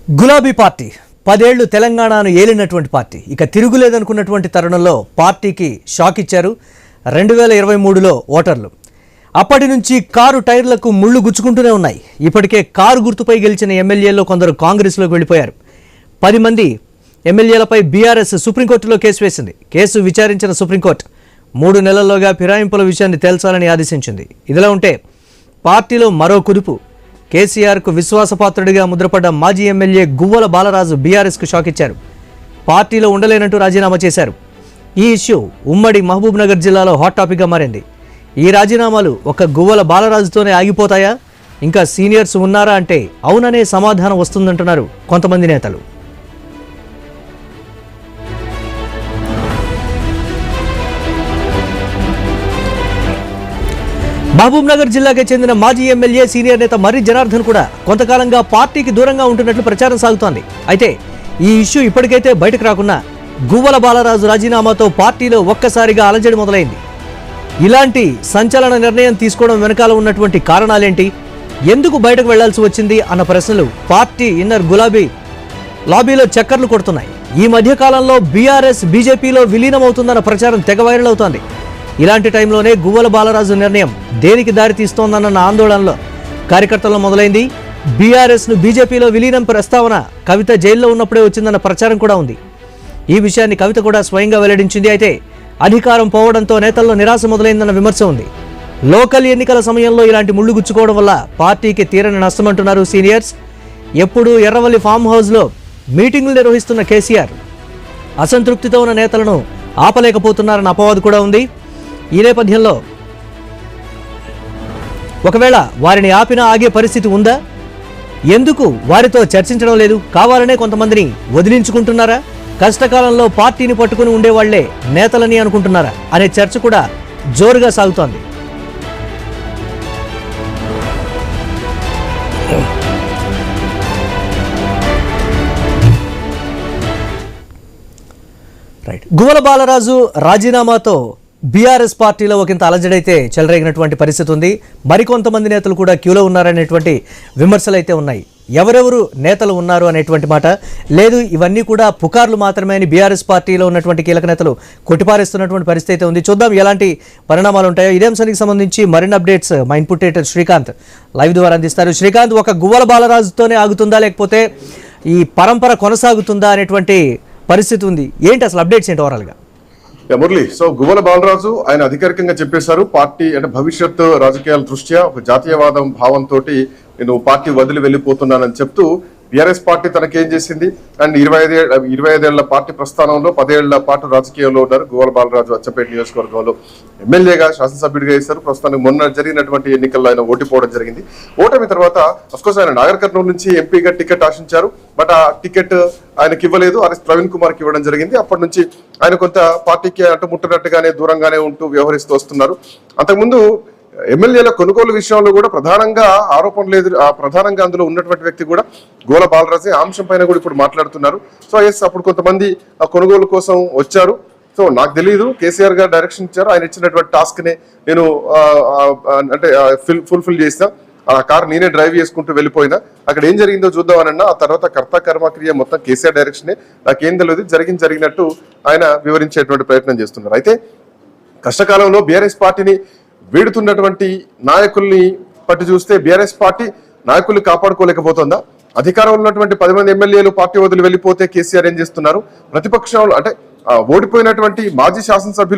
గులాబీ పార్టీ 10 ఏళ్లు తెలంగాణను ఏలినటువంటి పార్టీ ఇక తిరుగులేదనుకున్నటువంటి తరుణంలో పార్టీకి షాక్ ఇచ్చారు 2023లో ఓటర్లు. అప్పటి నుంచి కారు టైర్లకు ముళ్ళు గుచ్చుకుంటూనే ఉన్నాయి. ఇప్పటికే కారు గుర్తుపై గెలిచిన ఎమ్మెల్యేల్లో కొందరు కాంగ్రెస్లోకి వెళ్ళిపోయారు. 10 మంది ఎమ్మెల్యేలపై బీఆర్ఎస్ సుప్రీంకోర్టులో కేసు వేసింది. కేసు విచారించిన సుప్రీంకోర్టు 3 నెలల్లోగా ఫిరాయింపుల విషయాన్ని తేల్చాలని ఆదేశించింది. ఇదిలా ఉంటే పార్టీలో మరో కుదుపు. కేసీఆర్కు విశ్వాసపాత్రుడిగా ముద్రపడ్డ మాజీ ఎమ్మెల్యే గువ్వల బాలరాజు బీఆర్ఎస్కు షాక్ ఇచ్చారు. పార్టీలో ఉండలేనంటూ రాజీనామా చేశారు. ఈ ఇష్యూ ఉమ్మడి మహబూబ్ నగర్ జిల్లాలో హాట్ టాపిక్గా మారింది. ఈ రాజీనామాలు ఒక గువ్వల బాలరాజుతోనే ఆగిపోతాయా, ఇంకా సీనియర్స్ ఉన్నారా అంటే అవుననే సమాధానం వస్తుందంటున్నారు కొంతమంది నేతలు. మహబూబ్ నగర్ జిల్లాకి చెందిన మాజీ ఎమ్మెల్యే సీనియర్ నేత మర్రి జనార్దన్ కూడా కొంతకాలంగా పార్టీకి దూరంగా ఉంటున్నట్లు ప్రచారం సాగుతోంది. అయితే ఈ ఇష్యూ ఇప్పటికైతే బయటకు రాకున్నా గువ్వల బాలరాజు రాజీనామాతో పార్టీలో ఒక్కసారిగా అలజడి మొదలైంది. ఇలాంటి సంచలన నిర్ణయం తీసుకోవడం వెనకాల ఉన్నటువంటి కారణాలేంటి, ఎందుకు బయటకు వెళ్లాల్సి వచ్చింది అన్న ప్రశ్నలు పార్టీ ఇన్నర్ గులాబీ లాబీలో చక్కర్లు కొడుతున్నాయి. ఈ మధ్య కాలంలో బీఆర్ఎస్ బీజేపీలో విలీనమవుతుందన్న ప్రచారం తెగ వైరల్ అవుతోంది. ఇలాంటి టైంలోనే గువ్వల బాలరాజు నిర్ణయం దేనికి దారి తీస్తోందన్న ఆందోళనలో కార్యకర్తల్లో మొదలైంది. బీఆర్ఎస్ను బీజేపీలో విలీనం ప్రస్తావన కవిత జైల్లో ఉన్నప్పుడే వచ్చిందన్న ప్రచారం కూడా ఉంది. ఈ విషయాన్ని కవిత కూడా స్వయంగా వెల్లడించింది. అయితే అధికారం పోవడంతో నేతల్లో నిరాశ మొదలైందన్న విమర్శ ఉంది. లోకల్ ఎన్నికల సమయంలో ఇలాంటి ముళ్ళు గుచ్చుకోవడం వల్ల పార్టీకి తీరని నష్టమంటున్నారు సీనియర్స్. ఎప్పుడు ఎర్రవల్లి ఫామ్ హౌస్లో మీటింగులు నిర్వహిస్తున్న కేసీఆర్ అసంతృప్తితో ఉన్న నేతలను ఆపలేకపోతున్నారన్న అపవాదు కూడా ఉంది. ఈ నేపథ్యంలో ఒకవేళ వారిని ఆపినా ఆగే పరిస్థితి ఉందా, ఎందుకు వారితో చర్చించడం లేదు, కావాలనే కొంతమందిని వదిలించుకుంటున్నారా, కష్టకాలంలో పార్టీని పట్టుకుని ఉండేవాళ్లే నేతలని అనుకుంటున్నారా అనే చర్చ కూడా జోరుగా సాగుతోంది. గువ్వల బాలరాజు రాజీనామాతో బీఆర్ఎస్ పార్టీలో ఒకంత అలజడైతే చెలరేగినటువంటి పరిస్థితి ఉంది. మరికొంతమంది నేతలు కూడా క్యూలో ఉన్నారనేటువంటి విమర్శలు అయితే ఉన్నాయి. ఎవరెవరు నేతలు ఉన్నారు అనేటువంటి మాట లేదు. ఇవన్నీ కూడా పుకార్లు మాత్రమే అని బీఆర్ఎస్ పార్టీలో ఉన్నటువంటి కీలక నేతలు కొట్టిపారేస్తున్నటువంటి పరిస్థితి అయితే ఉంది. చూద్దాం ఎలాంటి పరిణామాలు ఉంటాయో. ఇదే అంశానికి సంబంధించి మరిన్ని అప్డేట్స్ మా ఇన్పుట్ ఎడిటర్ శ్రీకాంత్ లైవ్ ద్వారా అందిస్తారు. శ్రీకాంత్, ఒక గువ్వల బాలరాజుతోనే ఆగుతుందా లేకపోతే ఈ పరంపర కొనసాగుతుందా అనేటువంటి పరిస్థితి ఉంది. ఏంటి అసలు అప్డేట్స్ ఏంటి ఓవరాల్గా? మురళి, సో గువ్వల బాలరాజు ఆయన అధికారికంగా చెప్పేశారు, పార్టీ అంటే భవిష్యత్ రాజకీయాల దృష్ట్యా ఒక జాతీయవాదం భావంతో నేను పార్టీ వదిలి వెళ్ళిపోతున్నానని చెప్తూ బీఆర్ఎస్ పార్టీ తనకేం చేసింది అండ్ 25 ఏళ్ల పార్టీ ప్రస్థానంలో 10 ఏళ్ల పాటు రాజకీయాల్లో ఉన్నారు. గువ్వల బాలరాజు అచ్చంపేట నియోజకవర్గంలో ఎమ్మెల్యేగా శాసనసభ్యుడిగా వేశారు. ప్రస్తుతానికి మొన్న జరిగినటువంటి ఎన్నికల్లో ఆయన ఓడిపోవడం జరిగింది. ఓటమి తర్వాత అఫ్కోర్స్ ఆయన నాగర్ కర్నూలు నుంచి ఎంపీగా టికెట్ ఆశించారు. బట్ ఆ టికెట్ ఆయనకి ఇవ్వలేదు, ఆర్ఎస్ ప్రవీణ్ కుమార్కి ఇవ్వడం జరిగింది. అప్పటి నుంచి ఆయన కొంత పార్టీకి అట్టుముట్టినట్టుగానే దూరంగానే ఉంటూ వ్యవహరిస్తూ వస్తున్నారు. అంతకుముందు ఎమ్మెల్యేల కొనుగోలు విషయంలో కూడా ప్రధానంగా ఆరోపణలు ప్రధానంగా అందులో ఉన్నటువంటి వ్యక్తి కూడా గువ్వల బాలరాజు. ఆ అంశం పైన కూడా ఇప్పుడు మాట్లాడుతున్నారు. సో ఎస్, అప్పుడు కొంతమంది ఆ కొనుగోలు కోసం వచ్చారు. సో నాకు తెలియదు, కేసీఆర్ గారు డైరెక్షన్ ఇచ్చారు, ఆయన ఇచ్చినటువంటి టాస్క్ ని నేను అంటే ఫుల్ఫిల్ చేసిన ఆ కార్ నేనే డ్రైవ్ చేసుకుంటూ వెళ్ళిపోయినా. అక్కడ ఏం జరిగిందో చూద్దామనన్నా ఆ తర్వాత కర్త కర్మక్రియ మొత్తం కేసీఆర్ డైరెక్షనే, నాకేం తెలియదు, జరిగినట్టు ఆయన వివరించేటువంటి ప్రయత్నం చేస్తున్నారు. అయితే కష్టకాలంలో బీఆర్ఎస్ పార్టీని వీడుతున్నటువంటి నాయకుల్ని పట్టి చూస్తే బీఆర్ఎస్ పార్టీ నాయకుల్ని కాపాడుకోలేకపోతుందా? అధికారంలో ఉన్నటువంటి 10 మంది ఎమ్మెల్యేలు పార్టీ వదిలి వెళ్ళిపోతే కేసీఆర్ ఏం చేస్తున్నారు? ప్రతిపక్షంలో అంటే ఓడిపోయినటువంటి మాజీ శాసనసభ్యులు